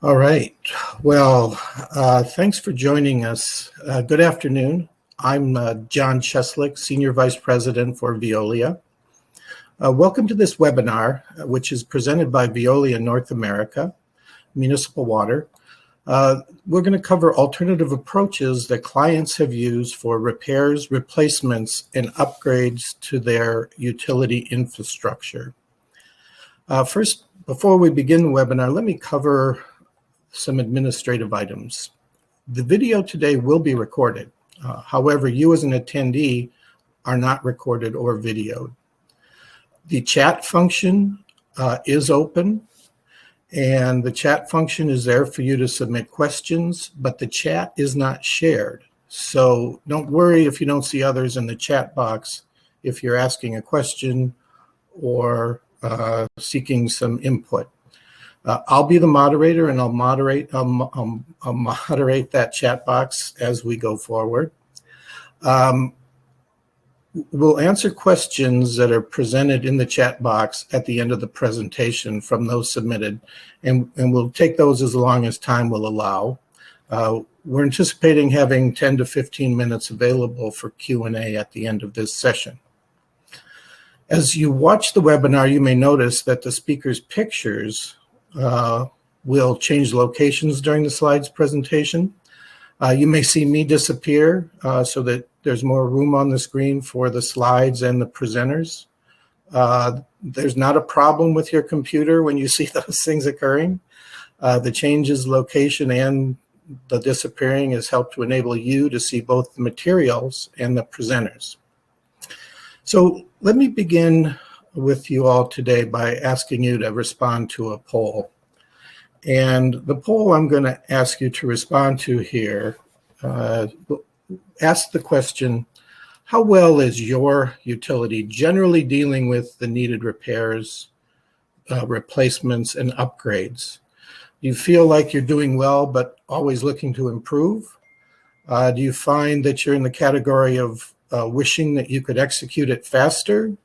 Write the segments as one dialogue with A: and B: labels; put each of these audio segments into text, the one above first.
A: All right. Well, thanks for joining us. Good afternoon. I'm John Cheslick, Senior Vice President for Veolia. Welcome to this webinar, which is presented by Veolia North America, Municipal Water. We're going to cover alternative approaches that clients have used for repairs, replacements, and upgrades to their utility infrastructure. First, before we begin the webinar, let me cover some administrative items. The video today will be recorded. However, you as an attendee are not recorded or videoed. The chat function is open, and the chat function is there for you to submit questions, but the chat is not shared. So don't worry if you don't see others in the chat box if you're asking a question or seeking some input. I'll be the moderator, and I'll moderate that chat box as we go forward. We'll answer questions that are presented in the chat box at the end of the presentation from those submitted, and we'll take those as long as time will allow. We're anticipating having 10 to 15 minutes available for Q&A at the end of this session. As you watch the webinar, you may notice that the speaker's pictures will change locations during the slides presentation. You may see me disappear so that there's more room on the screen for the slides and the presenters. There's not a problem with your computer when you see those things occurring. The changes, location, and the disappearing has helped to enable you to see both the materials and the presenters. So let me begin with you all today by asking you to respond to a poll. And the poll I'm going to ask you to respond to here, ask the question, how well is your utility generally dealing with the needed repairs, replacements, and upgrades? Do you feel like you're doing well but always looking to improve? Do you find that you're in the category of wishing that you could execute it faster?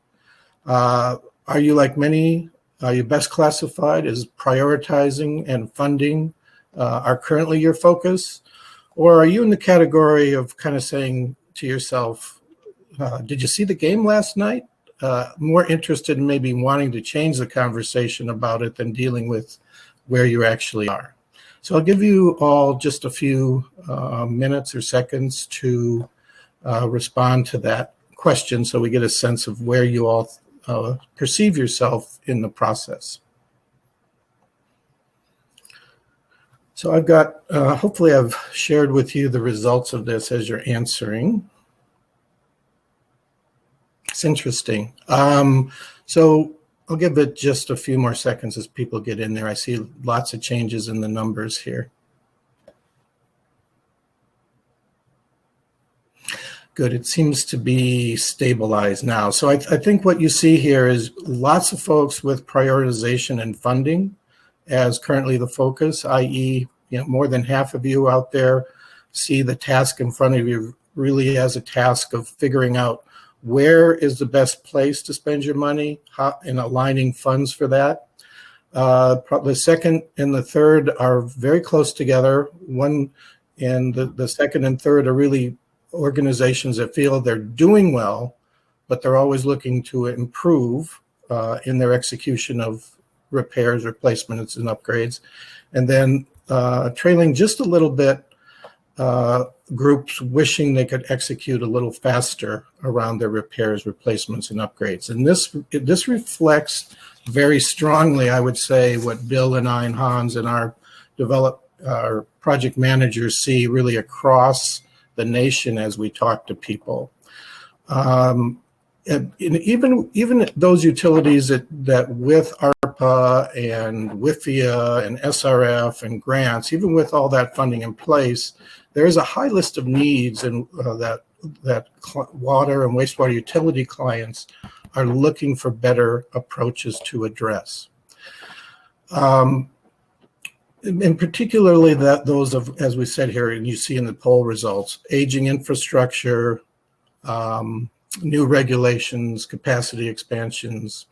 A: Are you like many? Are you best classified as prioritizing and funding are currently your focus? Or are you in the category of kind of saying to yourself, did you see the game last night? More interested in maybe wanting to change the conversation about it than dealing with where you actually are. So I'll give you all just a few minutes or seconds to respond to that question so we get a sense of where you all perceive yourself in the process. So I've got, hopefully I've shared with you the results of this as you're answering. It's interesting. So I'll give it just a few more seconds as people get in there. I see lots of changes in the numbers here. Good, it seems to be stabilized now. So I think what you see here is lots of folks with prioritization and funding as currently the focus, i.e., more than half of you out there see the task in front of you really as a task of figuring out where is the best place to spend your money, and aligning funds for that. The second and the third are very close together. One and the second and third are really organizations that feel they're doing well, but they're always looking to improve in their execution of repairs, replacements, and upgrades. And then trailing just a little bit, groups wishing they could execute a little faster around their repairs, replacements, and upgrades. And this reflects very strongly, I would say, what Bill and I and Hans and our project managers see really across the nation as we talk to people. And even those utilities that with ARPA and WIFIA and SRF and grants, even with all that funding in place, there is a high list of needs and that water and wastewater utility clients are looking for better approaches to address. And particularly those of, as we said here, and you see in the poll results, aging infrastructure, new regulations, capacity expansions.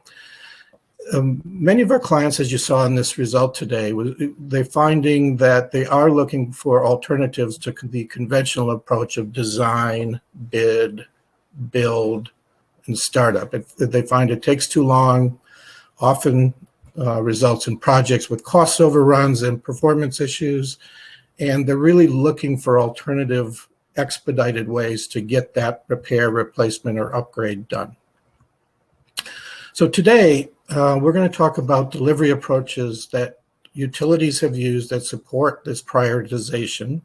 A: Many of our clients, as you saw in this result today, they're finding that they are looking for alternatives to the conventional approach of design, bid, build, and startup. If they find it takes too long, often results in projects with cost overruns and performance issues, and they're really looking for alternative expedited ways to get that repair, replacement, or upgrade done. So today, we're going to talk about delivery approaches that utilities have used that support this prioritization,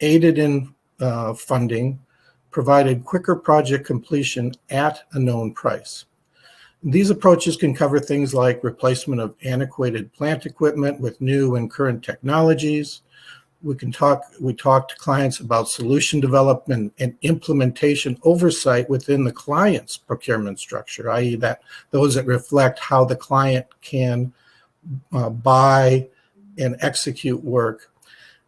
A: aided in funding, provided quicker project completion at a known price. These approaches can cover things like replacement of antiquated plant equipment with new and current technologies. We talk to clients about solution development and implementation oversight within the client's procurement structure, i.e. that those that reflect how the client can buy and execute work.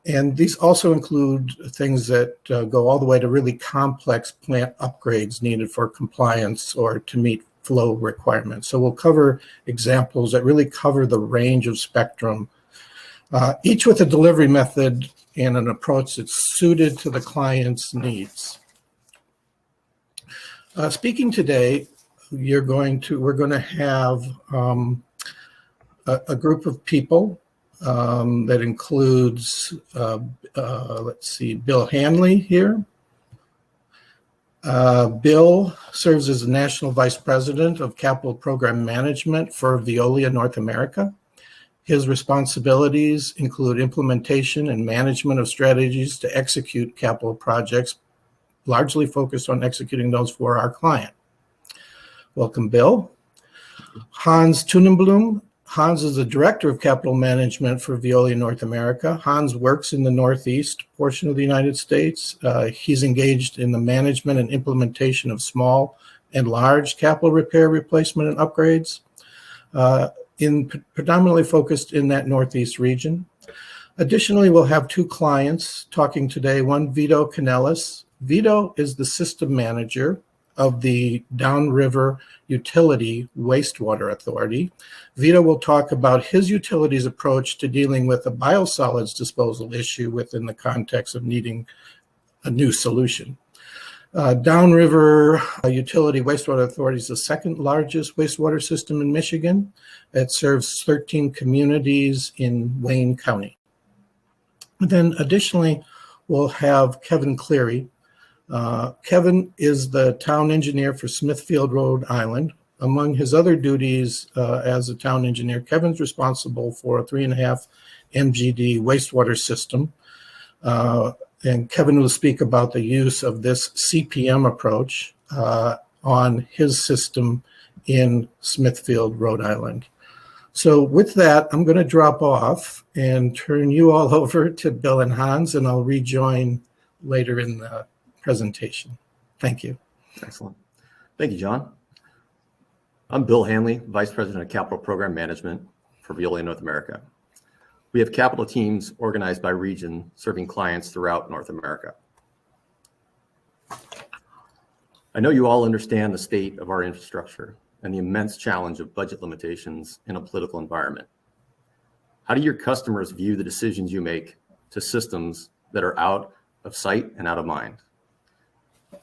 A: And these also include things that go all the way to really complex plant upgrades needed for compliance or to meet flow requirements. So we'll cover examples that really cover the range of spectrum, each with a delivery method and an approach that's suited to the client's needs. Speaking today, we're going to have a group of people that includes, let's see, Bill Hanley here. Bill serves as the National Vice President of Capital Program Management for Veolia North America. His responsibilities include implementation and management of strategies to execute capital projects, largely focused on executing those for our client. Welcome, Bill. Hans Tunenblum. Hans is the Director of Capital Management for Veolia North America. Hans works in the Northeast portion of the United States. He's engaged in the management and implementation of small and large capital repair, replacement, and upgrades, predominantly focused in that Northeast region. Additionally, we'll have two clients talking today. One, Vito Canellis. Vito is the system manager of the Downriver Utility Wastewater Authority. Vito will talk about his utility's approach to dealing with a biosolids disposal issue within the context of needing a new solution. Downriver Utility Wastewater Authority is the second largest wastewater system in Michigan. It serves 13 communities in Wayne County. And then additionally, we'll have Kevin Cleary. Kevin is the town engineer for Smithfield, Rhode Island. Among his other duties as a town engineer, Kevin's responsible for a 3.5 MGD wastewater system. And Kevin will speak about the use of this CPM approach on his system in Smithfield, Rhode Island. So with that, I'm going to drop off and turn you all over to Bill and Hans, and I'll rejoin later in the presentation. Thank you.
B: Excellent. Thank you, John. I'm Bill Hanley, Vice President of Capital Program Management for Veolia North America. We have capital teams organized by region serving clients throughout North America. I know you all understand the state of our infrastructure and the immense challenge of budget limitations in a political environment. How do your customers view the decisions you make to systems that are out of sight and out of mind?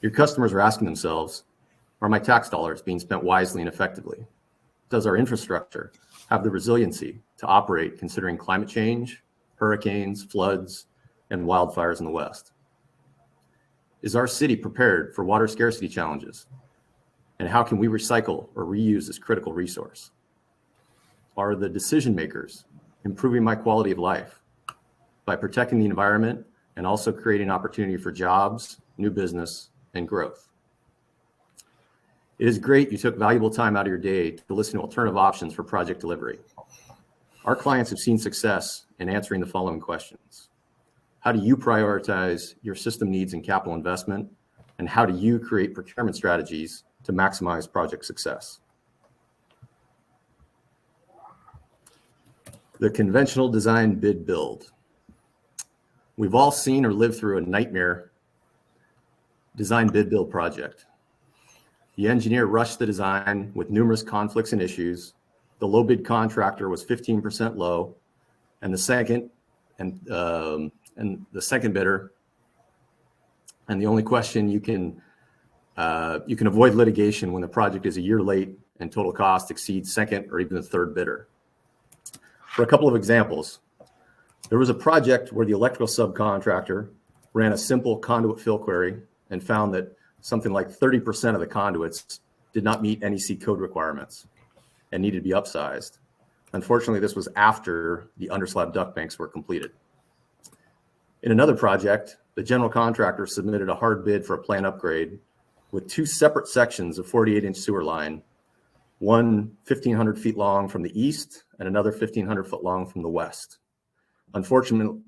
B: Your customers are asking themselves, are my tax dollars being spent wisely and effectively? Does our infrastructure have the resiliency to operate considering climate change, hurricanes, floods, and wildfires in the West? Is our city prepared for water scarcity challenges? And how can we recycle or reuse this critical resource? Are the decision makers improving my quality of life by protecting the environment and also creating opportunity for jobs, new business, and growth? It is great you took valuable time out of your day to listen to alternative options for project delivery. Our clients have seen success in answering the following questions. How do you prioritize your system needs and capital investment? And how do you create procurement strategies to maximize project success? The conventional design bid build. We've all seen or lived through a nightmare design bid build project. The engineer rushed the design with numerous conflicts and issues. the low bid contractor was 15% low, and the second bidder. And the only question you can avoid litigation when the project is a year late and total cost exceeds second or even the third bidder. For a couple of examples, there was a project where the electrical subcontractor ran a simple conduit fill query and found that something like 30% of the conduits did not meet NEC code requirements and needed to be upsized. Unfortunately, this was after the underslab duct banks were completed. In another project, the general contractor submitted a hard bid for a plant upgrade with two separate sections of 48-inch sewer line, one 1,500 feet long from the east and another 1,500 foot long from the west. Unfortunately,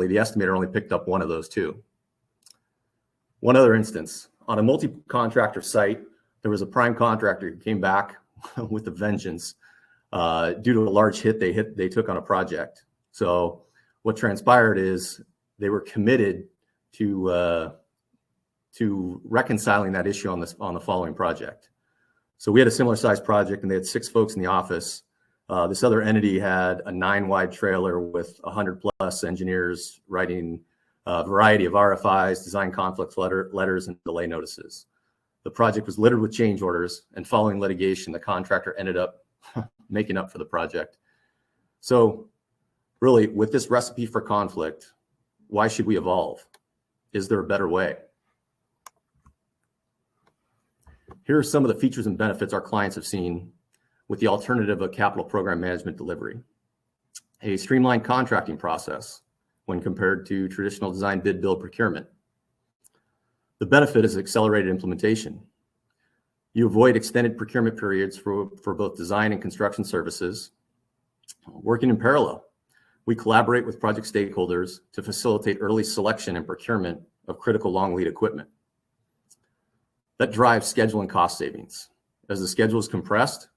B: the estimator only picked up one of those two. One other instance, on a multi-contractor site, there was a prime contractor who came back with a vengeance due to a large hit they took on a project. So what transpired is they were committed to reconciling that issue on the following project. So we had a similar sized project, and they had 6 folks in the office. This other entity had a 9-wide trailer with 100+ engineers writing a variety of RFIs, design conflict letters, and delay notices. The project was littered with change orders, and following litigation, the contractor ended up making up for the project. So really, with this recipe for conflict, why should we evolve? Is there a better way? Here are some of the features and benefits our clients have seen with the alternative of capital program management delivery. A streamlined contracting process when compared to traditional design bid build procurement. The benefit is accelerated implementation. You avoid extended procurement periods for both design and construction services. Working in parallel, we collaborate with project stakeholders to facilitate early selection and procurement of critical long lead equipment. That drives schedule and cost savings. As the schedule is compressed,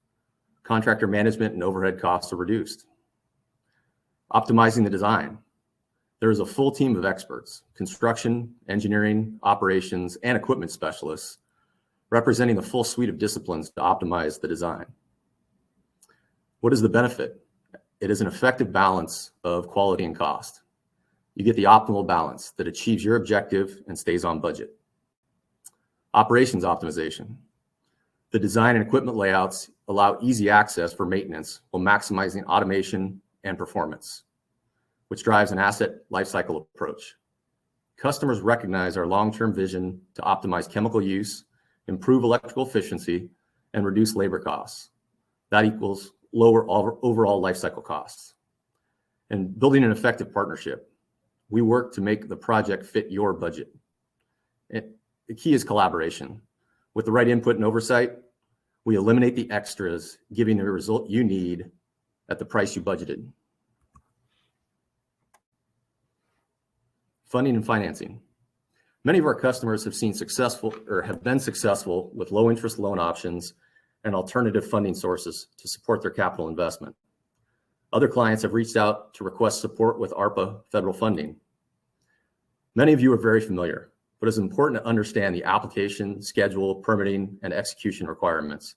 B: contractor management and overhead costs are reduced. Optimizing the design. There is a full team of experts, construction, engineering, operations, and equipment specialists, representing the full suite of disciplines to optimize the design. What is the benefit? It is an effective balance of quality and cost. You get the optimal balance that achieves your objective and stays on budget. Operations optimization. The design and equipment layouts allow easy access for maintenance while maximizing automation and performance, which drives an asset lifecycle approach. Customers recognize our long-term vision to optimize chemical use, improve electrical efficiency, and reduce labor costs. That equals lower overall lifecycle costs. And building an effective partnership. We work to make the project fit your budget. The key is collaboration. With the right input and oversight, we eliminate the extras, giving the result you need at the price you budgeted. Funding and financing. Many of our customers have been successful with low interest loan options and alternative funding sources to support their capital investment. Other clients have reached out to request support with ARPA federal funding. Many of you are very familiar, but it's important to understand the application, schedule, permitting, and execution requirements.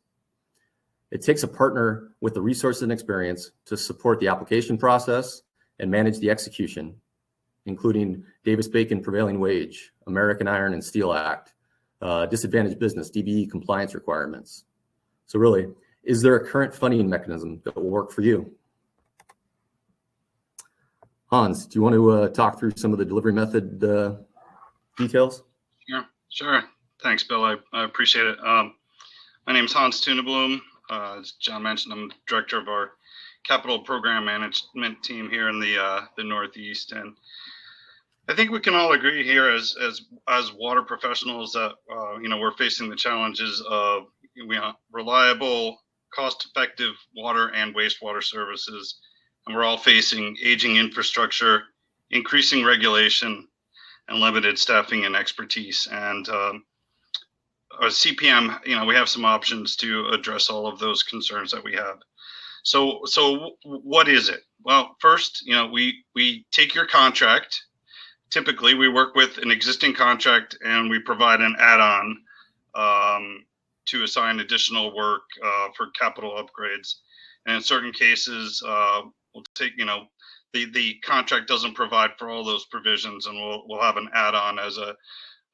B: It takes a partner with the resources and experience to support the application process and manage the execution, including Davis-Bacon Prevailing Wage, American Iron and Steel Act, Disadvantaged Business, DBE compliance requirements. So really, is there a current funding mechanism that will work for you? Hans, do you want to talk through some of the delivery method details?
C: Yeah, sure. Thanks, Bill. I appreciate it. My name is Hans Tunebloom. As John mentioned, I'm director of our capital program management team here in the Northeast, and I think we can all agree here as water professionals that we're facing the challenges of reliable, cost-effective water and wastewater services, and we're all facing aging infrastructure, increasing regulation, and limited staffing and expertise. And our CPM, we have some options to address all of those concerns that we have. So what is it? Well, first, we take your contract. Typically, we work with an existing contract and we provide an add-on to assign additional work for capital upgrades. And in certain cases, we'll take, the contract doesn't provide for all those provisions, and we'll have an add-on as a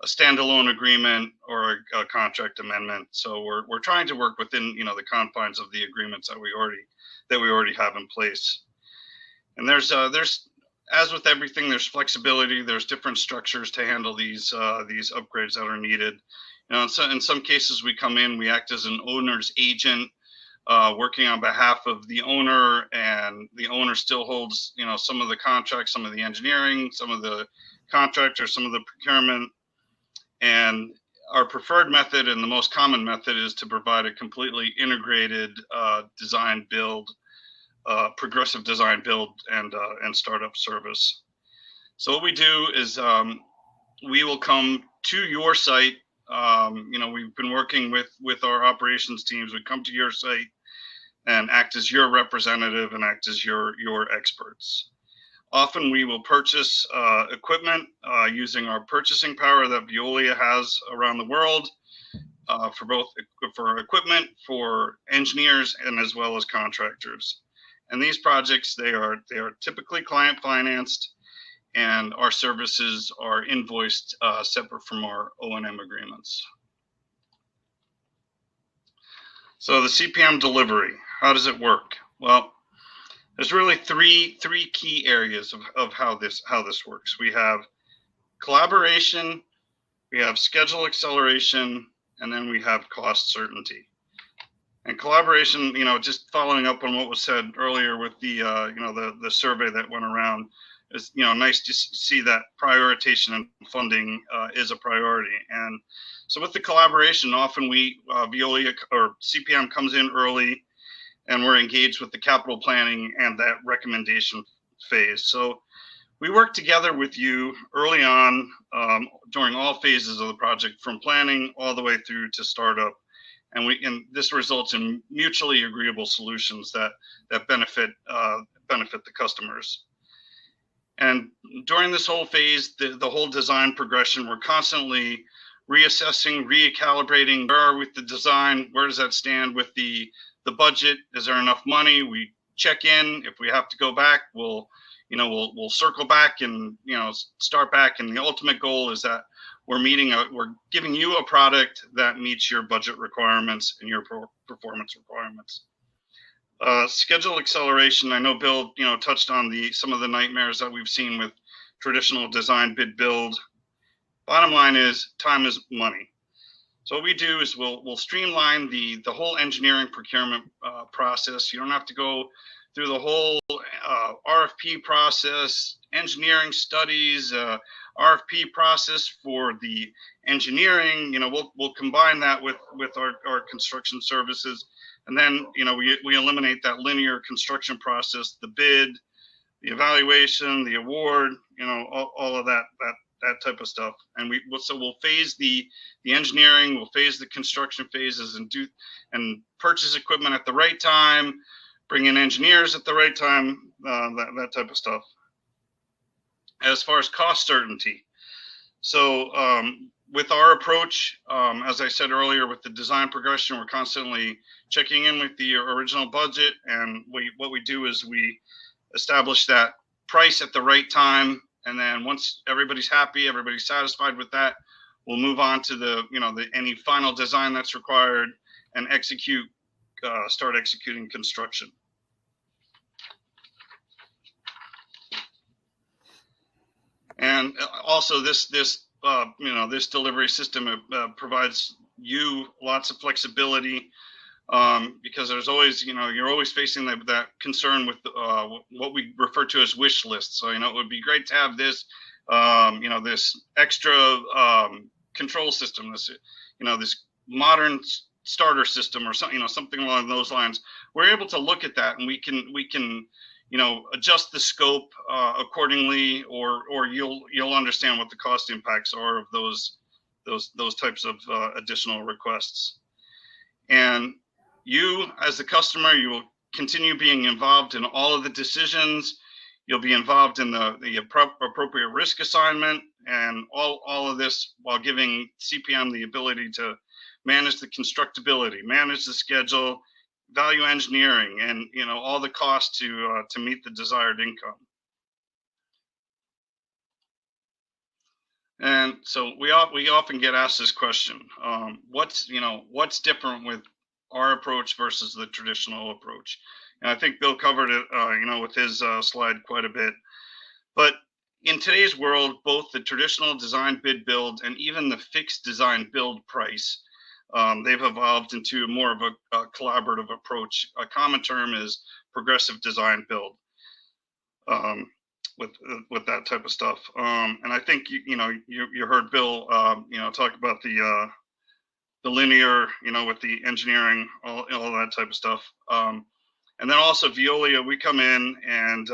C: standalone agreement or a contract amendment. So we're trying to work within, the confines of the agreements that we already have in place. And there's as with everything, there's flexibility. There's different structures to handle these upgrades that are needed. In some cases, we come in, we act as an owner's agent, working on behalf of the owner, and the owner still holds, some of the contracts, some of the engineering, some of the contract, or some of the procurement. And our preferred method and the most common method is to provide a completely integrated design build, progressive design build and startup service. So what we do is we will come to your site. We've been working with our operations teams. We come to your site and act as your representative and act as your experts. Often we will purchase equipment using our purchasing power that Veolia has around the world for equipment, for engineers, and as well as contractors. And these projects, they are typically client financed, and our services are invoiced separate from our O&M agreements. So the CPM delivery, how does it work? Well, there's really three key areas of how this works. We have collaboration, we have schedule acceleration, and then we have cost certainty. And collaboration, just following up on what was said earlier with the the survey that went around, is nice to see that prioritization and funding is a priority. And so with the collaboration, often we Veolia or CPM comes in early, and we're engaged with the capital planning and that recommendation phase. So we work together with you early on during all phases of the project, from planning all the way through to startup. And this results in mutually agreeable solutions that benefit the customers. And during this whole phase, the whole design progression, we're constantly reassessing, recalibrating. Where are we with the design? Where does that stand with the budget? Is there enough money? We check in. If we have to go back, we'll circle back and start back. And the ultimate goal is that we're giving you a product that meets your budget requirements and your performance requirements. Schedule acceleration. I know Bill, touched on some of the nightmares that we've seen with traditional design bid build. Bottom line is time is money. So what we do is we'll streamline the whole engineering procurement process. You don't have to go through the whole RFP process, engineering studies, RFP process for the engineering. We'll combine that with our construction services, and then we eliminate that linear construction process, the bid, the evaluation, the award, all of that type of stuff. And we'll phase the engineering, we'll phase the construction phases, and purchase equipment at the right time, bring in engineers at the right time, that type of stuff. As far as cost certainty, so with our approach, as I said earlier, with the design progression, we're constantly checking in with the original budget, and what we do is we establish that price at the right time, and then once everybody's happy, everybody's satisfied with that, we'll move on to any final design that's required and start executing construction. And also this delivery system provides you lots of flexibility, because there's always, you're always facing that concern with what we refer to as wish lists. So, it would be great to have this, this extra control system, this modern starter system or something, something along those lines. We're able to look at that, and we can adjust the scope accordingly, or you'll understand what the cost impacts are of those types of additional requests. And you, as the customer, you will continue being involved in all of the decisions. You'll be involved in the appropriate risk assignment, and all of this while giving CPM the ability to manage the constructability, manage the schedule, value engineering, and all the costs to meet the desired income. And so we often get asked this question: what's different with our approach versus the traditional approach? And I think Bill covered it, with his slide quite a bit. But in today's world, both the traditional design bid build and even the fixed design build price, they've evolved into more of a collaborative approach. A common term is progressive design build. With that type of stuff, and I think you heard Bill talk about the linear, with the engineering, all that type of stuff, and then also Veolia, we come in and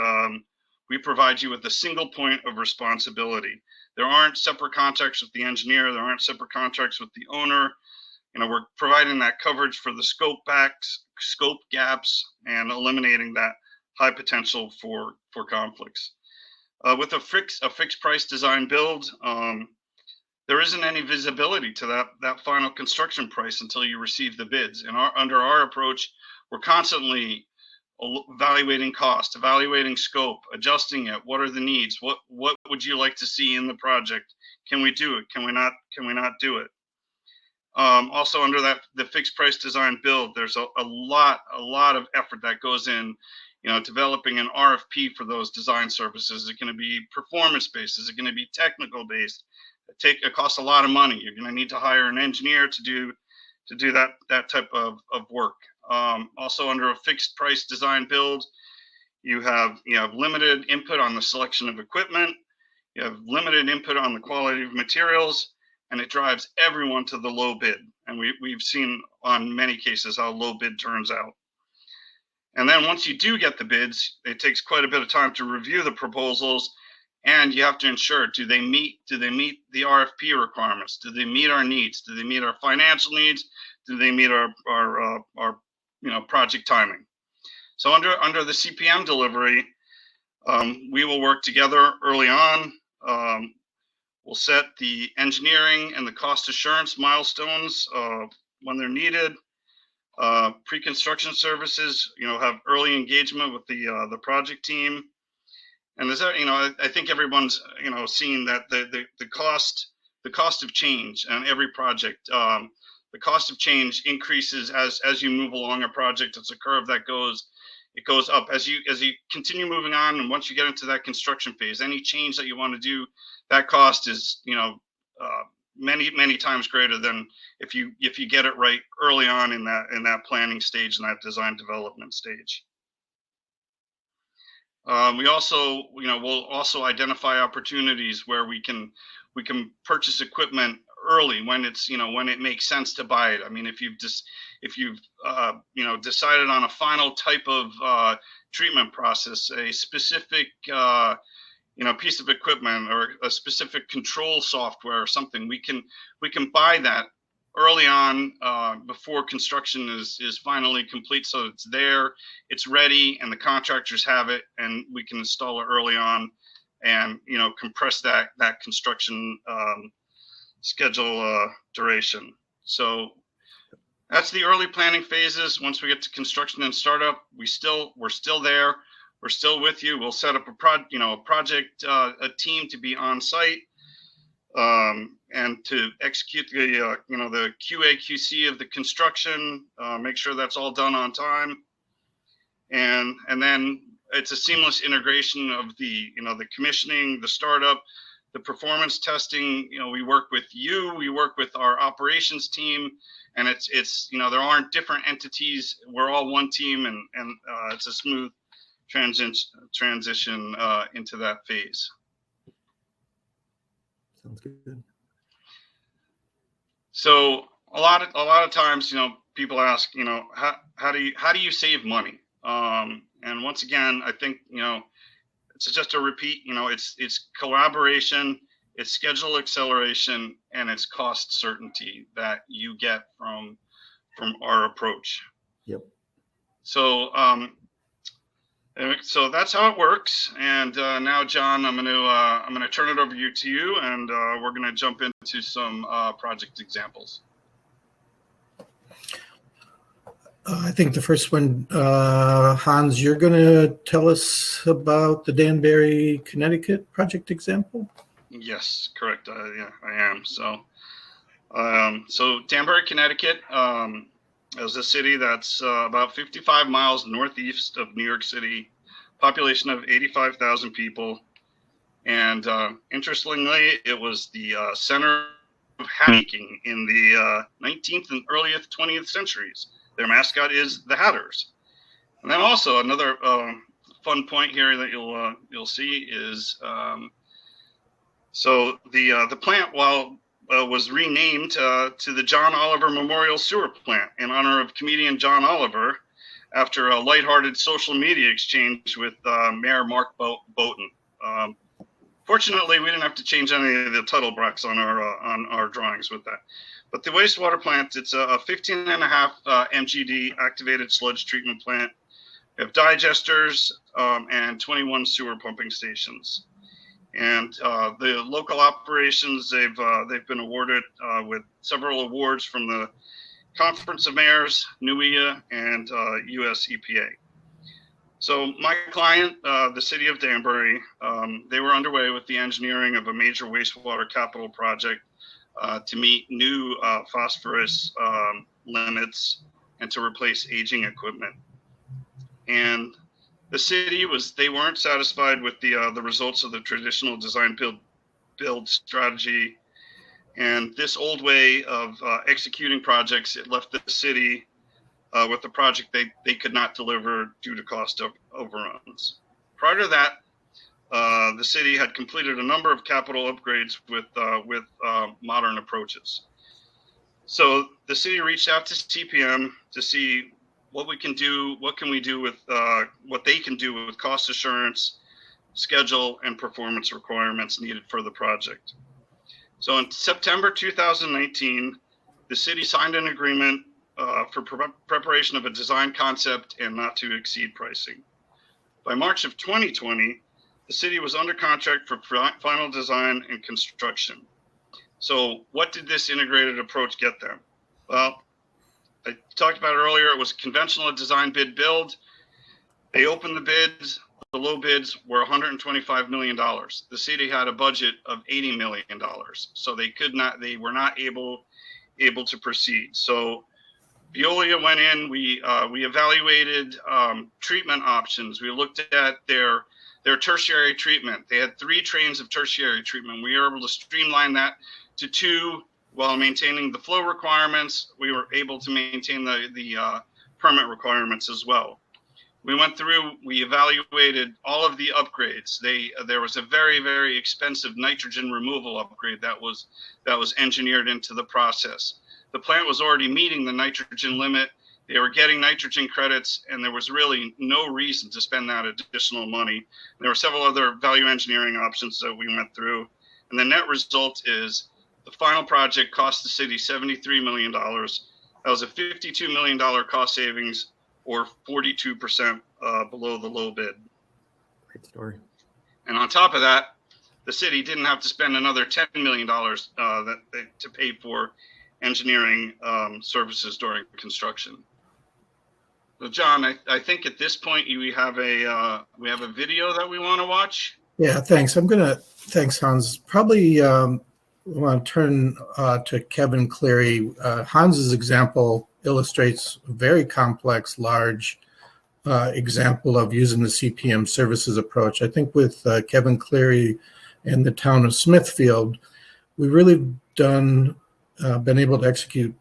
C: we provide you with a single point of responsibility. There aren't separate contracts with the engineer. There aren't separate contracts with the owner. We're providing that coverage for the scope gaps, and eliminating that high potential for conflicts. With a fixed price design build, there isn't any visibility to that final construction price until you receive the bids. And under our approach, we're constantly evaluating cost, evaluating scope, adjusting it. What are the needs? What would you like to see in the project? Can we do it? Can we not do it? Also, under the fixed price design build, there's a lot of effort that goes in. Developing an RFP for those design services. Is it going to be performance based? Is it going to be technical based? It costs a lot of money. You're going to need to hire an engineer to do that type of work. Also, under a fixed price design build, you have limited input on the selection of equipment. You have limited input on the quality of materials, and it drives everyone to the low bid. And we've seen on many cases how low bid turns out. And then once you do get the bids, it takes quite a bit of time to review the proposals, and you have to ensure, do they meet the RFP requirements? Do they meet our needs? Do they meet our financial needs? Do they meet our project timing? So under the CPM delivery, we will work together early on. We'll set the engineering and the cost assurance milestones when they're needed. Pre-construction services, have early engagement with the project team, and I think everyone's seen that the cost of change on every project, the cost of change increases as you move along a project. It's a curve that goes up as you continue moving on, and once you get into that construction phase, any change that you want to do, that cost is many times greater than if you get it right early on in that planning stage, in that design development stage. We also we'll also identify opportunities where we can purchase equipment early when it makes sense to buy it. I mean, if you've decided on a final type of treatment process, a specific piece of equipment or a specific control software or something, we can buy that early on before construction is finally complete, so it's there, it's ready, and the contractors have it, and we can install it early on and compress that construction schedule duration. So that's the early planning phases. Once we get to construction and startup, we're still there. We're still with you. We'll set up a team to be on site and to execute the QA QC of the construction. Make sure that's all done on time, and then it's a seamless integration of the commissioning, the startup, the performance testing. We work with you. We work with our operations team, and it's there aren't different entities. We're all one team, and it's a smooth transition into that phase.
B: Sounds good. So
C: a lot of times, people ask, how do you save money? And once again, I think it's just a repeat. It's collaboration, it's schedule acceleration, and it's cost certainty that you get from our approach.
B: Yep.
C: So so that's how it works. And now, John, I'm gonna turn it over to you, and we're gonna jump into some project examples.
A: I think the first one, Hans, you're going to tell us about the Danbury, Connecticut project example?
C: Yes, correct. Yeah, I am. So Danbury, Connecticut is a city that's about 55 miles northeast of New York City, population of 85,000 people. And interestingly, it was the center of hat-making in the 19th and earliest 20th centuries. Their mascot is the Hatters. And then also another fun point here that you'll see is so the plant, while was renamed to the John Oliver Memorial Sewer Plant in honor of comedian John Oliver, after a lighthearted social media exchange with Mayor Mark Boughton. Fortunately, we didn't have to change any of the title blocks on our drawings with that. But the wastewater plant, it's a 15.5 MGD activated sludge treatment plant. We have digesters and 21 sewer pumping stations. And the local operations, they've been awarded with several awards from the Conference of Mayors, NUIA, and US EPA. So my client, the city of Danbury, they were underway with the engineering of a major wastewater capital project to meet new phosphorus limits and to replace aging equipment. And the city they weren't satisfied with the results of the traditional design build strategy. And this old way of executing projects, it left the city with the project they could not deliver due to cost overruns. Prior to that, the city had completed a number of capital upgrades with modern approaches. So the city reached out to CPM to see what we can do, what can we do with what they can do with cost assurance, schedule, and performance requirements needed for the project. So in September 2019, the city signed an agreement for preparation of a design concept and not to exceed pricing. By March of 2020, the city was under contract for final design and construction. So what did this integrated approach get them? Well, I talked about it earlier, it was conventional design bid build. They opened the bids. The low bids were $125 million. The city had a budget of $80 million. So they were not able to proceed. So Veolia went in, we evaluated treatment options. We looked at their tertiary treatment. They had 3 trains of tertiary treatment. We were able to streamline that to 2 while maintaining the flow requirements. We were able to maintain the permit requirements as well. We went through, we evaluated all of the upgrades. There was a very, very expensive nitrogen removal upgrade that was engineered into the process. The plant was already meeting the nitrogen limit. They were getting nitrogen credits, and there was really no reason to spend that additional money. There were several other value engineering options that we went through. And the net result is the final project cost the city $73 million. That was a $52 million cost savings, or 42% below the low bid.
B: Great story.
C: And on top of that, the city didn't have to spend another $10 million to pay for engineering services during construction. So John, I think at this point we have a video that we want to watch.
A: Yeah, thanks. Thanks, Hans. Probably want to turn to Kevin Cleary. Hans's example illustrates a very complex, large example of using the CPM services approach. I think with Kevin Cleary and the town of Smithfield, we've really been able to execute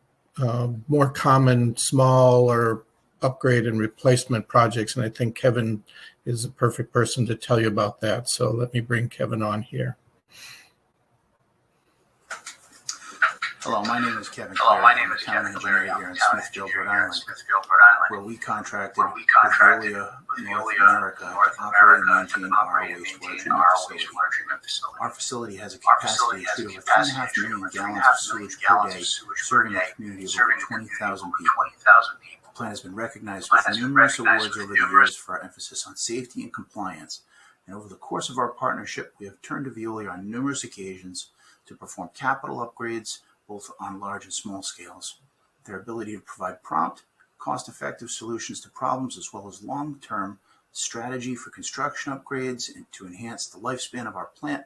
A: more common, small or upgrade and replacement projects. And I think Kevin is the perfect person to tell you about that. So let me bring Kevin on here.
D: Hello, my name is Kevin Cleary. I'm a town engineer here in Smithfield, Rhode Island, where we contracted with Veolia North America to operate and maintain our wastewater treatment facility. Our facility has a capacity to treat over 2.5 million gallons of sewage per day, serving a community of over 20,000 people. The plant has been recognized with numerous awards over the years for our emphasis on safety and compliance. And over the course of our partnership, we have turned to Veolia on numerous occasions to perform capital upgrades, both on large and small scales. Their ability to provide prompt, cost-effective solutions to problems, as well as long-term strategy for construction upgrades and to enhance the lifespan of our plant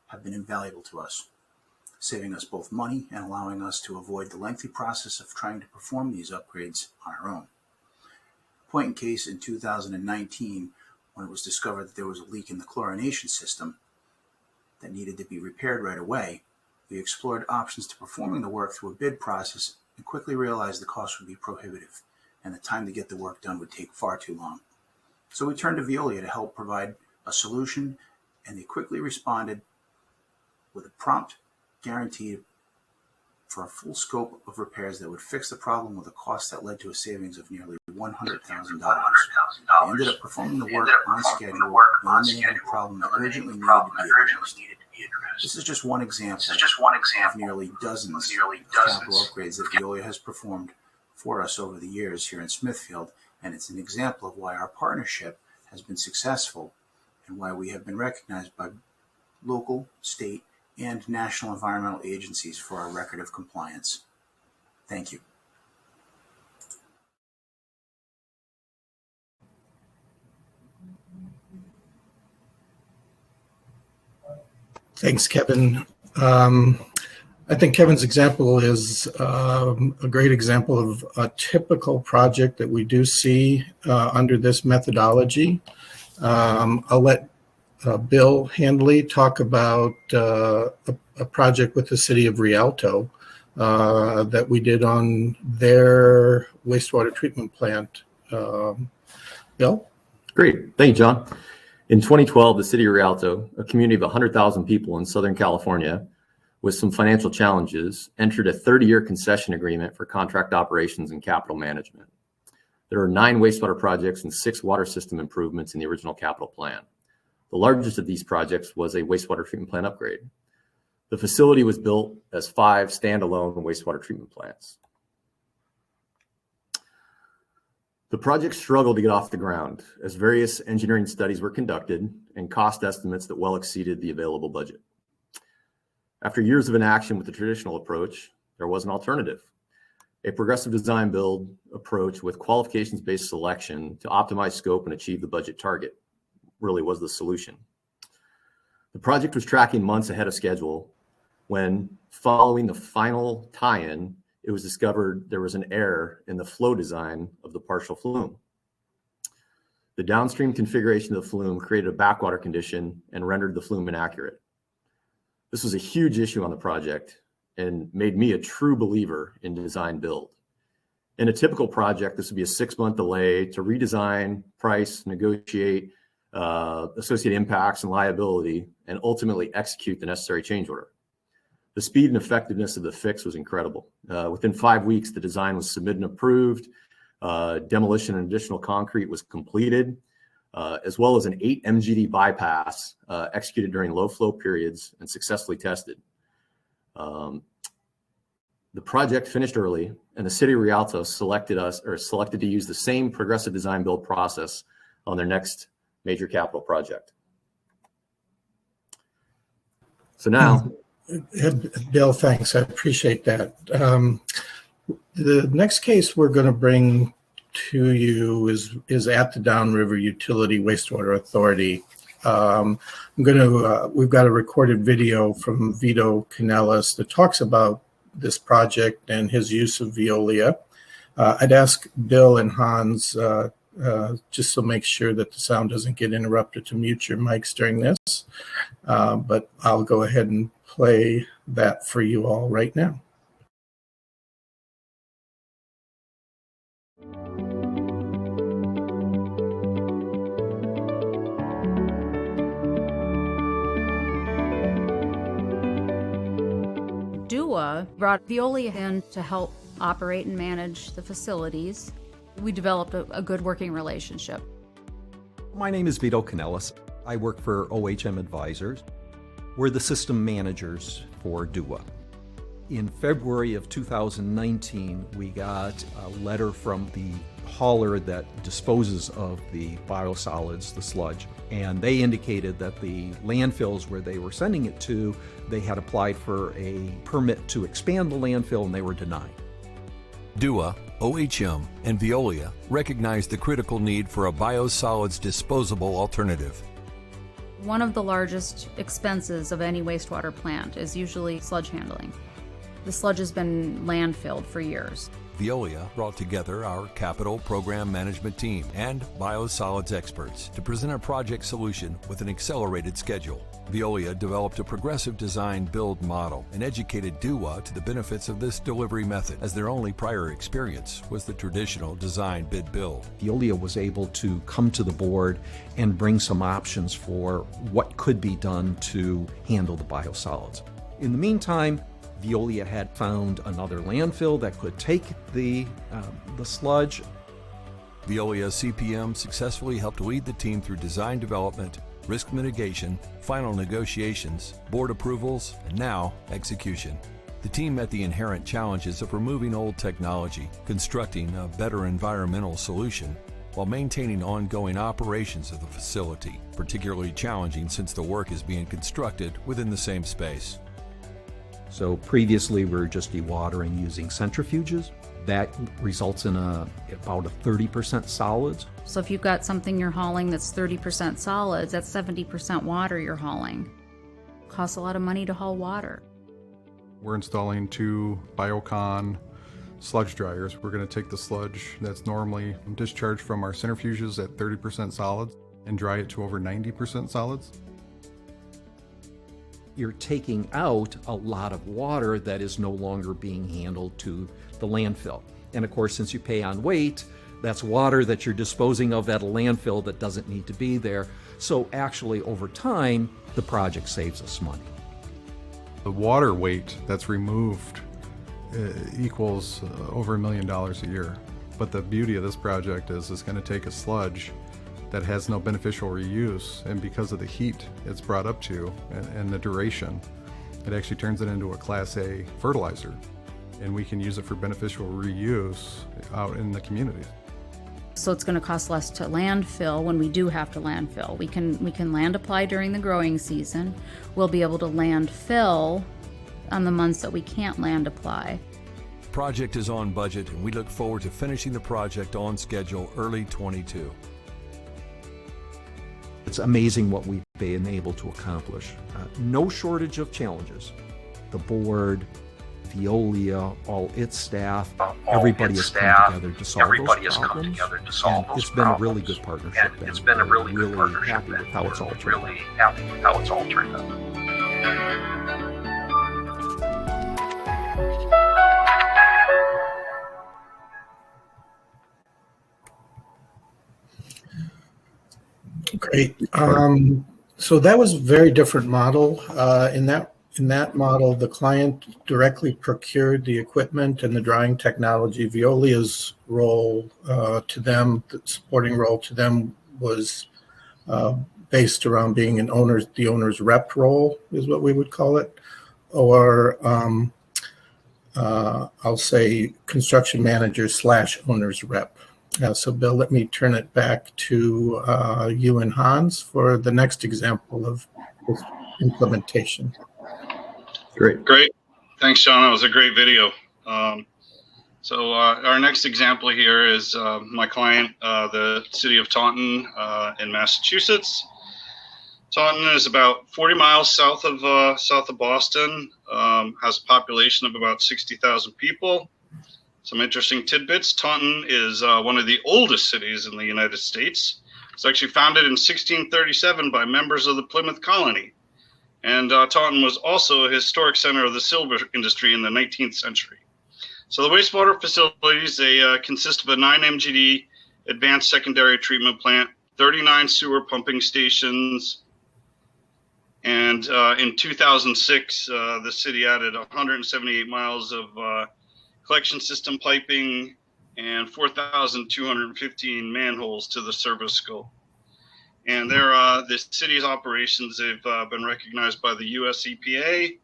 D: have been invaluable to us, saving us both money and allowing us to avoid the lengthy process of trying to perform these upgrades on our own. Point in case, in 2019, when it was discovered that there was a leak in the chlorination system that needed to be repaired right away, we explored options to performing the work through a bid process and quickly realized the cost would be prohibitive and the time to get the work done would take far too long. So we turned to Veolia to help provide a solution, and they quickly responded with a prompt guarantee for a full scope of repairs that would fix the problem with a cost that led to a savings of nearly $100,000. They ended up performing the work on schedule, eliminating a problem that urgently needed to be addressed. This is just one example of nearly dozens of capital upgrades that Veolia has performed for us over the years here in Smithfield, and it's an example of why our partnership has been successful and why we have been recognized by local, state, and national environmental agencies for our record of compliance. Thank you.
A: Thanks, Kevin. I think Kevin's example is a great example of a typical project that we do see under this methodology. I'll let Bill Handley talk about a project with the city of Rialto that we did on their wastewater treatment plant. Bill?
B: Great. Thank you, John. In 2012, the city of Rialto, a community of 100,000 people in Southern California, with some financial challenges, entered a 30-year concession agreement for contract operations and capital management. There are 9 wastewater projects and 6 water system improvements in the original capital plan. The largest of these projects was a wastewater treatment plant upgrade. The facility was built as 5 standalone wastewater treatment plants. The project struggled to get off the ground as various engineering studies were conducted and cost estimates that well exceeded the available budget. After years of inaction with the traditional approach, there was an alternative. A progressive design build approach with qualifications-based selection to optimize scope and achieve the budget target really was the solution. The project was tracking months ahead of schedule when, following the final tie-in, it was discovered there was an error in the flow design of the partial flume. The downstream configuration of the flume created a backwater condition and rendered the flume inaccurate. This was a huge issue on the project and made me a true believer in design build. In a typical project, this would be a 6-month delay to redesign, price, negotiate associated impacts and liability, and ultimately execute the necessary change order. The speed and effectiveness of the fix was incredible. Within 5 weeks, the design was submitted and approved. Demolition and additional concrete was completed, as well as an 8 MGD bypass executed during low flow periods and successfully tested. The project finished early, and the city of Rialto selected to use the same progressive design build process on their next major capital project. So now,
A: Bill, thanks. I appreciate that. The next case we're going to bring to you is at the Downriver Utility Wastewater Authority. We've got a recorded video from Vito Canellis that talks about this project and his use of Veolia. I'd ask Bill and Hans, just to make sure that the sound doesn't get interrupted, to mute your mics during this. But I'll go ahead and play that for you all right now.
E: DUA brought Veolia in to help operate and manage the facilities. We developed a good working relationship.
F: My name is Vito Canellis. I work for OHM Advisors. We're the system managers for DUA. In February of 2019, we got a letter from the hauler that disposes of the biosolids, the sludge, and they indicated that the landfills where they were sending it to, they had applied for a permit to expand the landfill and they were denied.
G: DUA OHM, and Veolia recognized the critical need for a biosolids disposable alternative.
E: One of the largest expenses of any wastewater plant is usually sludge handling. The sludge has been landfilled for years.
G: Veolia brought together our capital program management team and biosolids experts to present a project solution with an accelerated schedule. Veolia developed a progressive design build model and educated DUA to the benefits of this delivery method, as their only prior experience was the traditional design bid build.
F: Veolia was able to come to the board and bring some options for what could be done to handle the biosolids. In the meantime, Veolia had found another landfill that could take the sludge.
G: Veolia CPM successfully helped lead the team through design development, risk mitigation, final negotiations, board approvals, and now execution. The team met the inherent challenges of removing old technology, constructing a better environmental solution, while maintaining ongoing operations of the facility, particularly challenging since the work is being constructed within the same space.
F: So previously we were just dewatering using centrifuges. That results in about a 30% solids.
E: So if you've got something you're hauling that's 30% solids, that's 70% water you're hauling. Costs a lot of money to haul water.
H: We're installing 2 Biocon sludge dryers. We're going to take the sludge that's normally discharged from our centrifuges at 30% solids and dry it to over 90% solids.
F: You're taking out a lot of water that is no longer being handled to the landfill. And of course, since you pay on weight, that's water that you're disposing of at a landfill that doesn't need to be there. So actually, over time, the project saves us money.
H: The water weight that's removed equals over $1 million a year. But the beauty of this project is it's going to take a sludge that has no beneficial reuse, and because of the heat it's brought up to and the duration, it actually turns it into a Class A fertilizer, and we can use it for beneficial reuse out in the community.
E: So it's going to cost less to landfill when we do have to landfill. We can land apply during the growing season. We'll be able to landfill on the months that we can't land apply.
G: The project is on budget, and we look forward to finishing the project on schedule early 22.
F: It's amazing what we've been able to accomplish. No shortage of challenges. The board, Veolia, all its staff, everybody has come together to solve those problems. And it's been a really good partnership.
I: It's been a really good partnership.
F: Happy with how it's all turned out.
I: Happy with how it's all turned out.
A: Great. So that was a very different model. In that model, the client directly procured the equipment and the drying technology. Veolia's role to them, the supporting role to them, was based around being the owner's rep role, is what we would call it, or I'll say construction manager / owner's rep. So Bill, let me turn it back to you and Hans for the next example of this implementation.
C: Great. Thanks, John. That was a great video. So our next example here is my client, the city of Taunton in Massachusetts. Taunton is about 40 miles south of Boston, has a population of about 60,000 people. Some interesting tidbits. Taunton is one of the oldest cities in the United States. It's actually founded in 1637 by members of the Plymouth Colony. And Taunton was also a historic center of the silver industry in the 19th century. So the wastewater facilities, they consist of a 9 MGD advanced secondary treatment plant, 39 sewer pumping stations, and in 2006, the city added 178 miles of collection system piping and 4,215 manholes to the service scope. And the city's operations, they've been recognized by the US EPA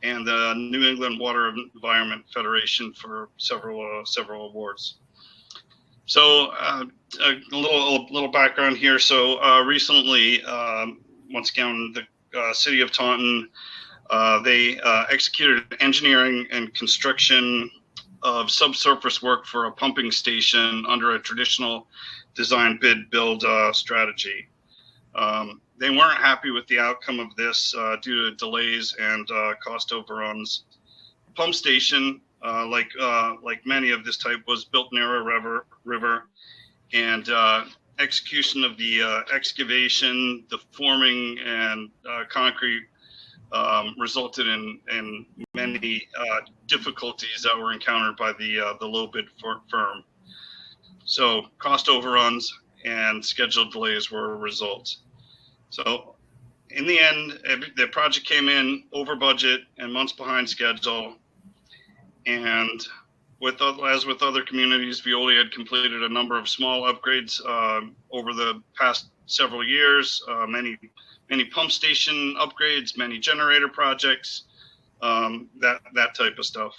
C: and the New England Water Environment Federation for several awards. So a little background here. So recently, once again, the city of Taunton, they executed an engineering and construction of subsurface work for a pumping station under a traditional design bid build strategy. They weren't happy with the outcome of this due to delays and cost overruns. The pump station, like many of this type, was built near a river, and execution of the excavation, the forming, and concrete resulted in many difficulties that were encountered by the low bid firm. So cost overruns and schedule delays were a result. So in the end, the project came in over budget and months behind schedule. And as with other communities, Veolia had completed a number of small upgrades over the past several years, many pump station upgrades, many generator projects, that type of stuff.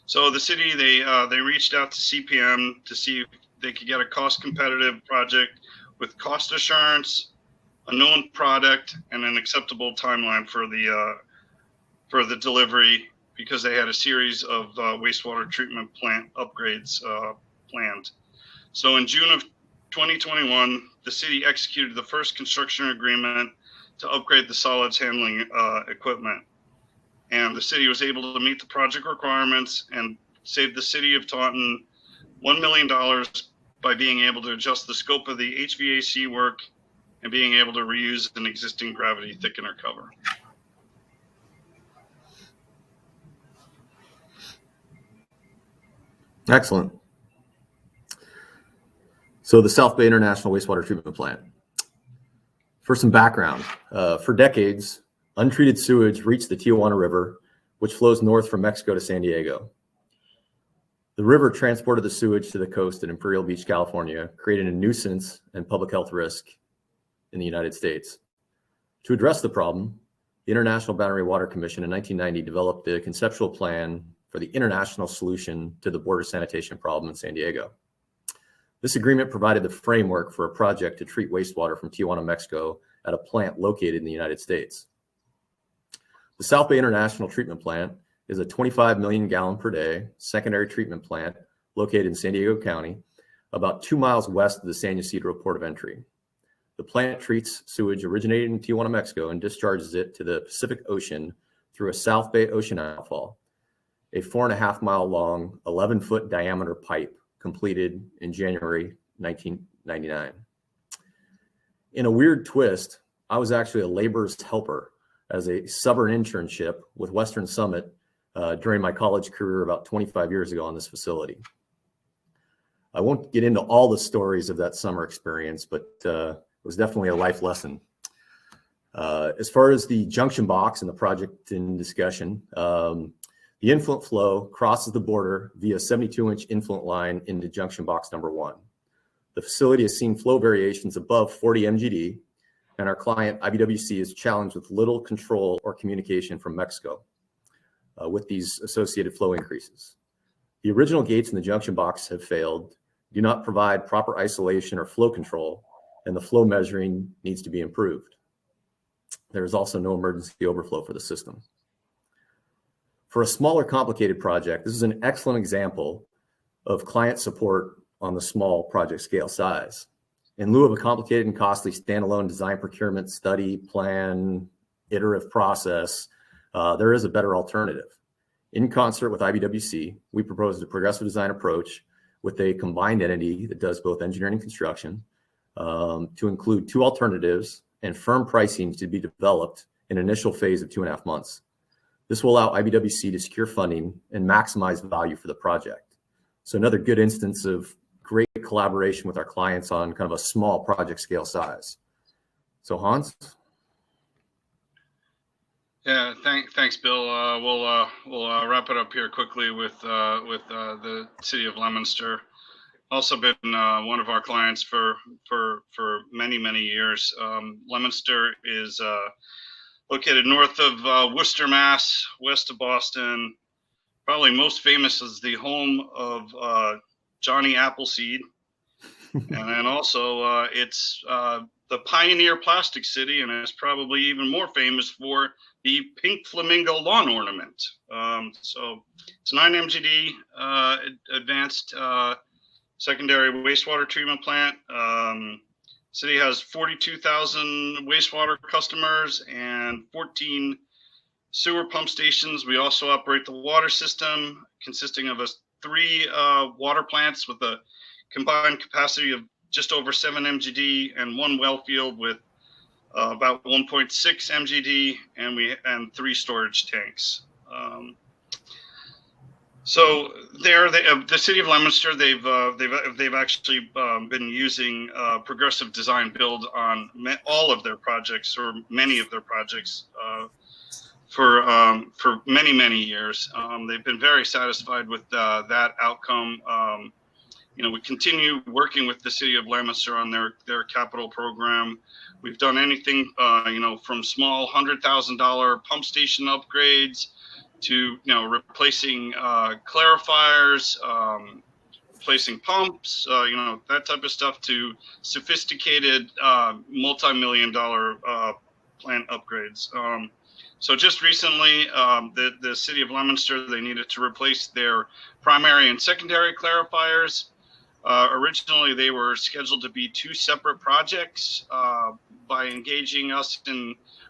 C: So the city, they reached out to CPM to see if they could get a cost competitive project with cost assurance, a known product, and an acceptable timeline for the delivery, because they had a series of wastewater treatment plant upgrades planned. So in June of 2021, the city executed the first construction agreement to upgrade the solids handling equipment. And the city was able to meet the project requirements and save the city of Taunton $1 million by being able to adjust the scope of the HVAC work and being able to reuse an existing gravity thickener cover.
B: Excellent. So the South Bay International Wastewater Treatment Plant. For some background, for decades, untreated sewage reached the Tijuana River, which flows north from Mexico to San Diego. The river transported the sewage to the coast in Imperial Beach, California, creating a nuisance and public health risk in the United States. To address the problem, the International Boundary Water Commission in 1990 developed a conceptual plan for the international solution to the border sanitation problem in San Diego. This agreement provided the framework for a project to treat wastewater from Tijuana, Mexico at a plant located in the United States. The South Bay International Treatment Plant is a 25 million gallon per day secondary treatment plant located in San Diego County, about 2 miles west of the San Ysidro port of entry. The plant treats sewage originated in Tijuana, Mexico, and discharges it to the Pacific Ocean through a South Bay Ocean outfall, a 4.5 mile long, 11-foot diameter pipe completed in January 1999. In a weird twist, I was actually a laborer's helper as a summer internship with Western Summit during my college career about 25 years ago on this facility. I won't get into all the stories of that summer experience, but it was definitely a life lesson. As far as the junction box and the project in discussion, the influent flow crosses the border via 72-inch influent line into junction box number 1. The facility has seen flow variations above 40 MGD, and our client, IBWC, is challenged with little control or communication from Mexico with these associated flow increases. The original gates in the junction box have failed, do not provide proper isolation or flow control, and the flow measuring needs to be improved. There is also no emergency overflow for the system. For a smaller, complicated project, this is an excellent example of client support on the small project scale size. In lieu of a complicated and costly standalone design procurement study, plan, iterative process, there is a better alternative. In concert with IBWC, we proposed a progressive design approach with a combined entity that does both engineering and construction to include 2 alternatives and firm pricing to be developed in an initial phase of 2.5 months. This will allow IBWC to secure funding and maximize value for the project. So another good instance of great collaboration with our clients on kind of a small project scale size. So Hans?
C: Yeah, thanks, Bill. We'll wrap it up here quickly with the city of Leominster. Also been one of our clients for many years. Leominster is located north of Worcester, Mass, west of Boston. Probably most famous is the home of Johnny Appleseed. And then also it's the Pioneer Plastic City, and it's probably even more famous for the pink flamingo lawn ornament. So it's 9 MGD advanced secondary wastewater treatment plant. City has 42,000 wastewater customers and 14 sewer pump stations. We also operate the water system consisting of 3 water plants with a combined capacity of just over 7 MGD and 1 well field with about 1.6 MGD and 3 storage tanks. So the city of Leominster, they've actually been using progressive design build on all of their projects, or many of their projects, for many years. They've been very satisfied with that outcome. We continue working with the city of Leominster on their capital program. We've done anything, from small $100,000 pump station upgrades to, replacing clarifiers, replacing pumps, that type of stuff, to sophisticated multi-million-dollar plant upgrades. So just recently, the city of Leominster, they needed to replace their primary and secondary clarifiers. Originally, they were scheduled to be 2 separate projects. By engaging us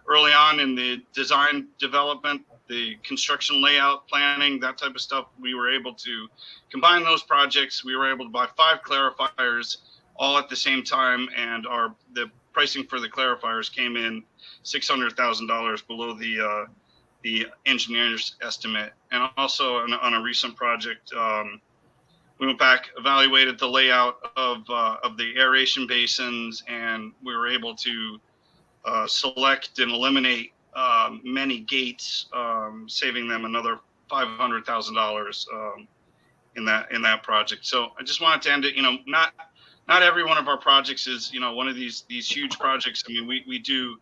C: early on in the design development, the construction layout planning, that type of stuff, we were able to combine those projects. We were able to buy 5 clarifiers all at the same time, and the pricing for the clarifiers came in $600,000 below the engineer's estimate. And also on a recent project, we went back, evaluated the layout of the aeration basins, and we were able to select and eliminate many gates, saving them another $500,000 in that project. So I just wanted to end it. Not every one of our projects is one of these huge projects. I mean, we do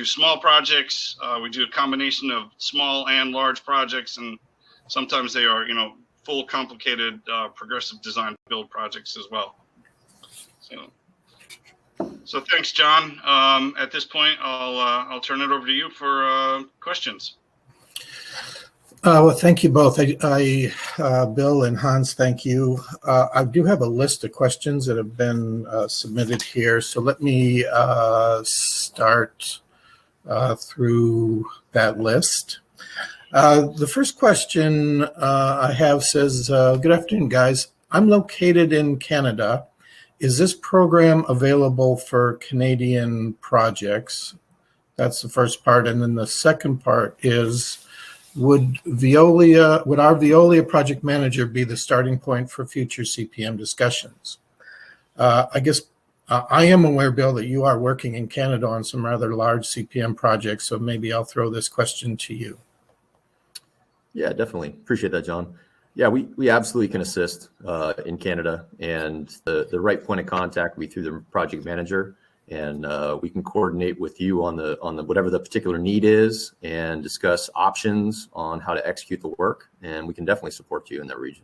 C: small projects. We do a combination of small and large projects, and sometimes they are full complicated progressive design build projects as well. So thanks, John. At this point, I'll turn it over to you for questions.
A: Well, thank you both. Bill and Hans, thank you. I do have a list of questions that have been submitted here. So let me start through that list. The first question I have says, good afternoon, guys. I'm located in Canada. Is this program available for Canadian projects? That's the first part. And then the second part is, would our Veolia project manager be the starting point for future CPM discussions? I guess I am aware, Bill, that you are working in Canada on some rather large CPM projects, so maybe I'll throw this question to you.
B: Yeah, definitely. Appreciate that, John. Yeah, we absolutely can assist in Canada, and the right point of contact will be through the project manager, and we can coordinate with you on the whatever the particular need is and discuss options on how to execute the work, and we can definitely support you in that region.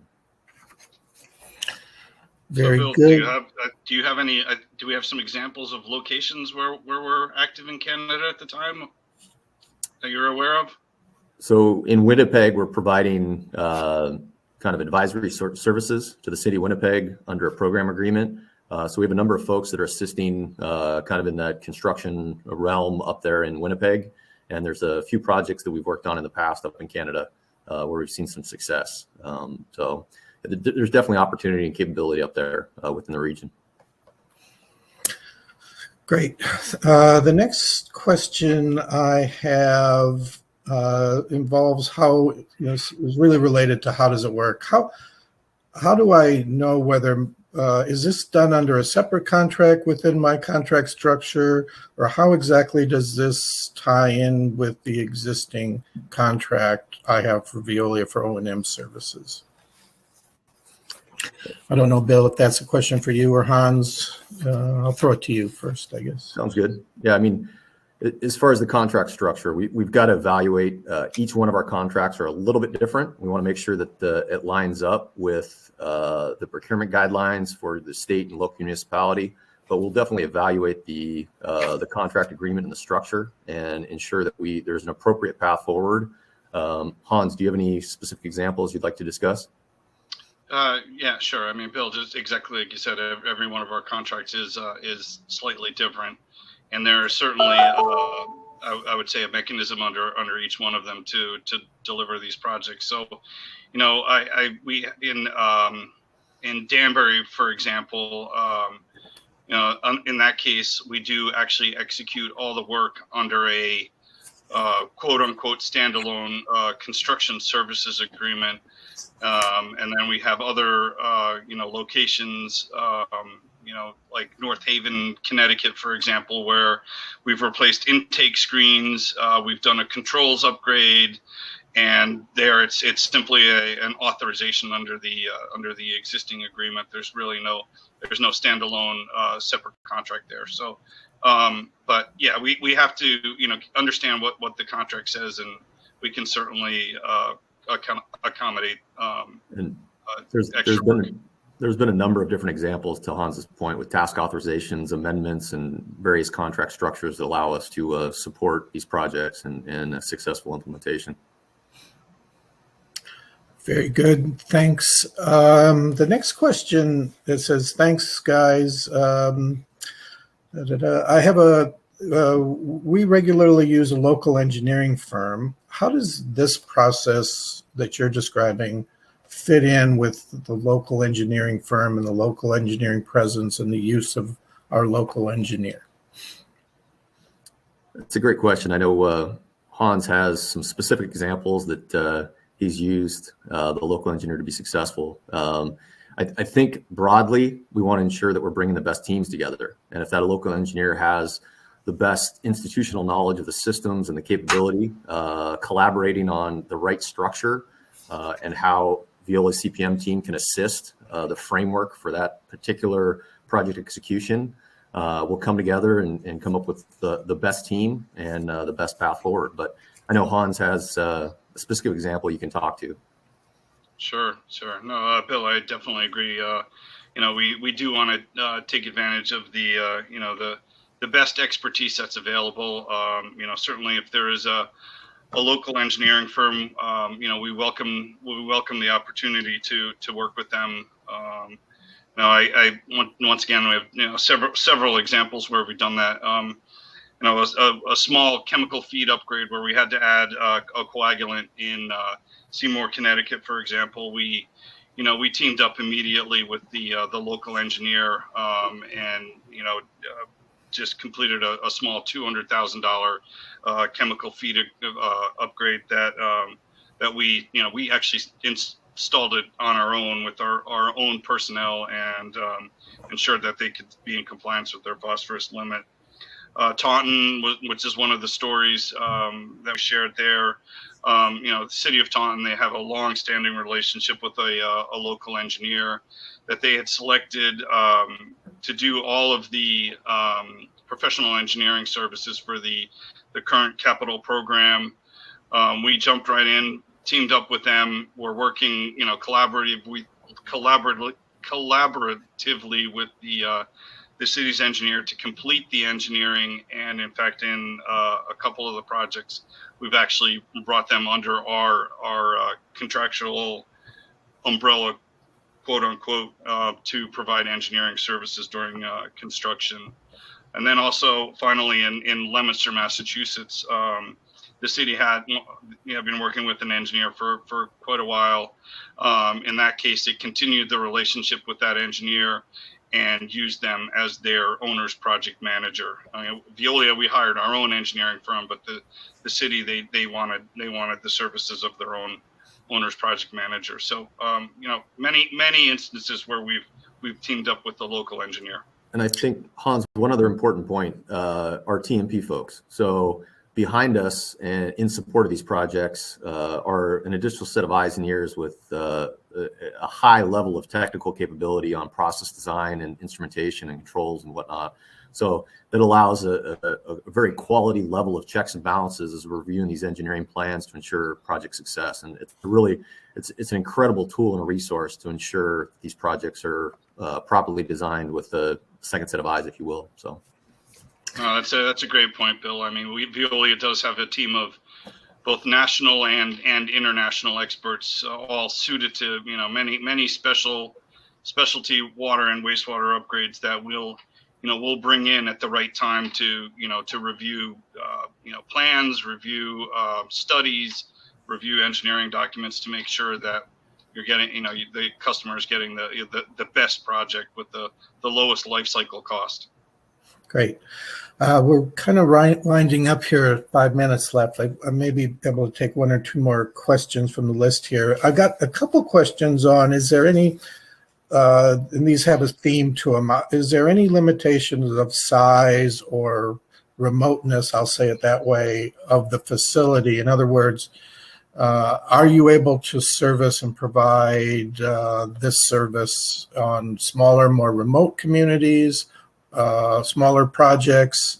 A: Very
C: Bill,
A: good.
C: Do we have some examples of locations where we're active in Canada at the time that you're aware of?
B: So in Winnipeg, we're providing kind of advisory services to the city of Winnipeg under a program agreement. So we have a number of folks that are assisting kind of in that construction realm up there in Winnipeg. And there's a few projects that we've worked on in the past up in Canada where we've seen some success. So there's definitely opportunity and capability up there within the region.
A: Great. The next question I have involves how, is really related to how does it work? How do I know whether, is this done under a separate contract within my contract structure, or how exactly does this tie in with the existing contract I have for Veolia for O&M services? I don't know, Bill, if that's a question for you or Hans. I'll throw it to you first, I guess.
B: Sounds good. Yeah, I mean, As far as the contract structure, we've got to evaluate each one of our contracts are a little bit different. We want to make sure that it lines up with the procurement guidelines for the state and local municipality. But we'll definitely evaluate the contract agreement and the structure and ensure that there's an appropriate path forward. Hans, do you have any specific examples you'd like to discuss?
C: Yeah, sure. I mean, Bill, just exactly like you said, every one of our contracts is slightly different, and there is certainly, I would say, a mechanism under each one of them to deliver these projects. So, you know, we in Danbury, for example, you know, in that case, we do actually execute all the work under a quote unquote standalone construction services agreement. And then we have other, you know, locations, you know, like North Haven, Connecticut, for example, where we've replaced intake screens, we've done a controls upgrade, and there it's simply an authorization under the existing agreement. There's really no standalone separate contract there. So, but yeah, we have to, you know, understand what the contract says, and we can certainly accommodate.
B: And there's been a number of different examples, to Hans's point, with task authorizations, amendments, and various contract structures that allow us to support these projects and a successful implementation.
A: Very good. Thanks. The next question that says, thanks, guys. I have we regularly use a local engineering firm. How does this process that you're describing fit in with the local engineering firm and the local engineering presence and the use of our local engineer?
B: It's a great question. I know Hans has some specific examples that he's used the local engineer to be successful. I think broadly, we want to ensure that we're bringing the best teams together. And if that local engineer has the best institutional knowledge of the systems and the capability, collaborating on the right structure and how Veolia CPM team can assist the framework for that particular project execution, we'll come together and come up with the best team and the best path forward. But I know Hans has a specific example you can talk to. Sure. No, Bill, I definitely agree. You know, we do want to take advantage of the, you know, the best expertise that's available. You know, certainly if there is a local engineering firm, you know, we welcome the opportunity to work with them. Now, once again, we have, you know, several examples where we've done that. You know, a small chemical feed upgrade where we had to add a coagulant in Seymour, Connecticut, for example. We teamed up immediately with the local engineer, and you know, just completed a small $200,000 chemical feed upgrade that we actually installed it on our own with our own personnel, and ensured that they could be in compliance with their phosphorus limit. Taunton, which is one of the stories that we shared there. You know, the city of Taunton, they have a long-standing relationship with a local engineer that they had selected to do all of the professional engineering services for the current capital program. We jumped right in, teamed up with them. We're working, you know, collaboratively with the city's engineer to complete the engineering. And in fact, in a couple of the projects, we've actually brought them under our contractual umbrella, quote unquote, to provide engineering services during construction. And then also finally in Leominster, Massachusetts, the city had been working with an engineer for quite a while. In that case, it continued the relationship with that engineer and used them as their owner's project manager. I mean, Veolia, we hired our own engineering firm, but the city, they wanted the services of their own owner's project manager. So, you know, many instances where we've teamed up with the local engineer. And I think, Hans, one other important point, our TMP folks. So behind us and in support of these projects are an additional set of eyes and ears with a high level of technical capability on process design and instrumentation and controls and whatnot. So that allows a very quality level of checks and balances as we're reviewing these engineering plans to ensure project success. And it's an incredible tool and a resource to ensure these projects are properly designed with the second set of eyes, if you will. So.
C: That's a great point, Bill. I mean, Veolia does have a team of both national and international experts, all suited to many specialty water and wastewater upgrades that we'll bring in at the right time to review plans, review studies, review engineering documents to make sure that you're getting the customer is getting the best project with the lowest life cycle cost.
A: Great. We're kind of winding up here. 5 minutes left. I may be able to take one or two more questions from the list here. I got a couple questions on, is there any, and these have a theme to them, is there any limitations of size or remoteness, I'll say it that way, of the facility? In other words, are you able to service and provide this service on smaller, more remote communities? Smaller projects?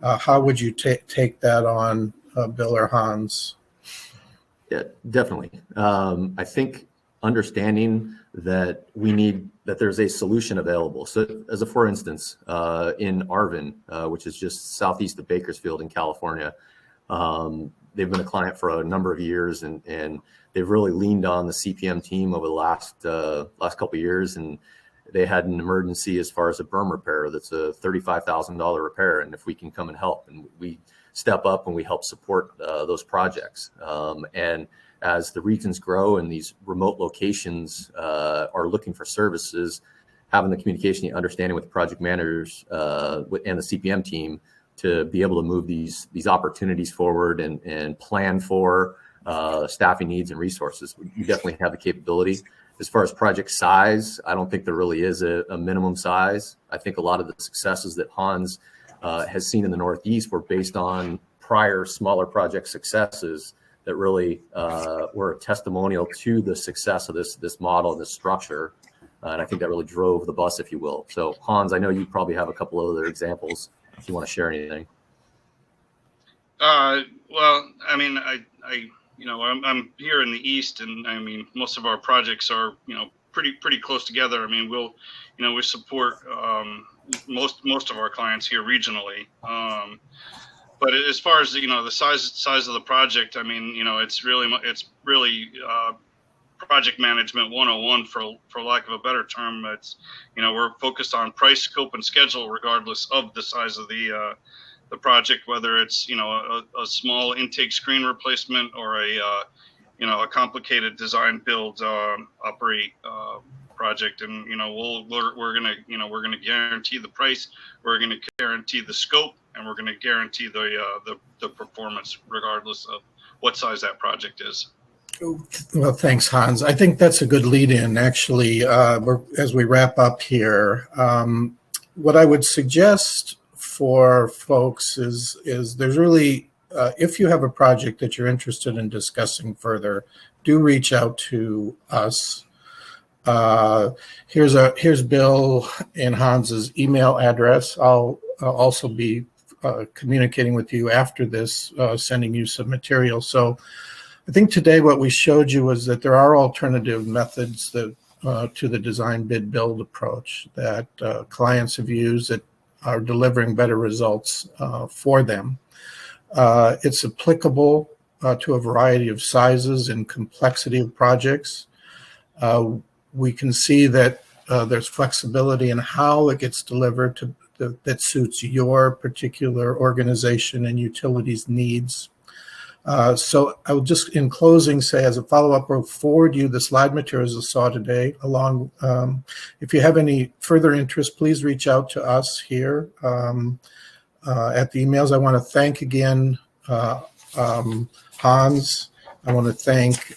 A: How would you take that on, Bill or Hans?
B: Yeah, definitely. I think understanding that there's a solution available. So as for instance, in Arvin, which is just southeast of Bakersfield in California, they've been a client for a number of years, and they've really leaned on the CPM team over the last couple of years, and they had an emergency as far as a berm repair that's a $35,000 repair, and if we can come and help, and we step up and we help support those projects. And as the regions grow and these remote locations are looking for services, having the communication, the understanding with the project managers and the CPM team to be able to move these opportunities forward and plan for staffing needs and resources, we definitely have the capability. As far as project size, I don't think there really is a minimum size. I think a lot of the successes that Hans has seen in the Northeast were based on prior smaller project successes that really were a testimonial to the success of this model, this structure. And I think that really drove the bus, if you will. So Hans, I know you probably have a couple of other examples if you want to share anything.
C: Well, I mean, I'm here in the East, and I mean, most of our projects are, pretty close together. I mean, we support most of our clients here regionally. But as far as the size of the project, I mean, it's really project management 101 for lack of a better term. It's we're focused on price, scope, and schedule regardless of the size of the project, whether it's a small intake screen replacement or a complicated design build operate project. And we're gonna guarantee the price, we're gonna guarantee the scope, and we're gonna guarantee the performance regardless of what size that project is.
A: Well, thanks, Hans. I think that's a good lead-in, actually, as we wrap up here. What I would suggest for folks is there's really, if you have a project that you're interested in discussing further, do reach out to us. Here's Bill and Hans's email address. I'll also be communicating with you after this, sending you some material. So I think today what we showed you was that there are alternative methods that to the design bid build approach that clients have used that are delivering better results for them. It's applicable to a variety of sizes and complexity of projects. We can see that there's flexibility in how it gets delivered that suits your particular organization and utilities needs. So I will just, in closing, say as a follow-up, we'll forward you the slide materials you saw today. Along, if you have any further interest, please reach out to us here at the emails. I want to thank again Hans. I want to thank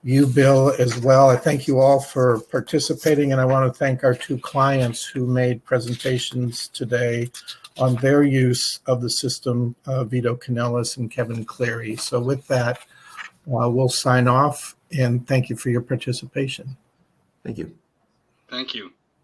A: you, Bill, as well. I thank you all for participating, and I want to thank our two clients who made presentations today on their use of the system, Vito Canellis and Kevin Cleary. So with that, we'll sign off, and thank you for your participation.
B: Thank you.
C: Thank you.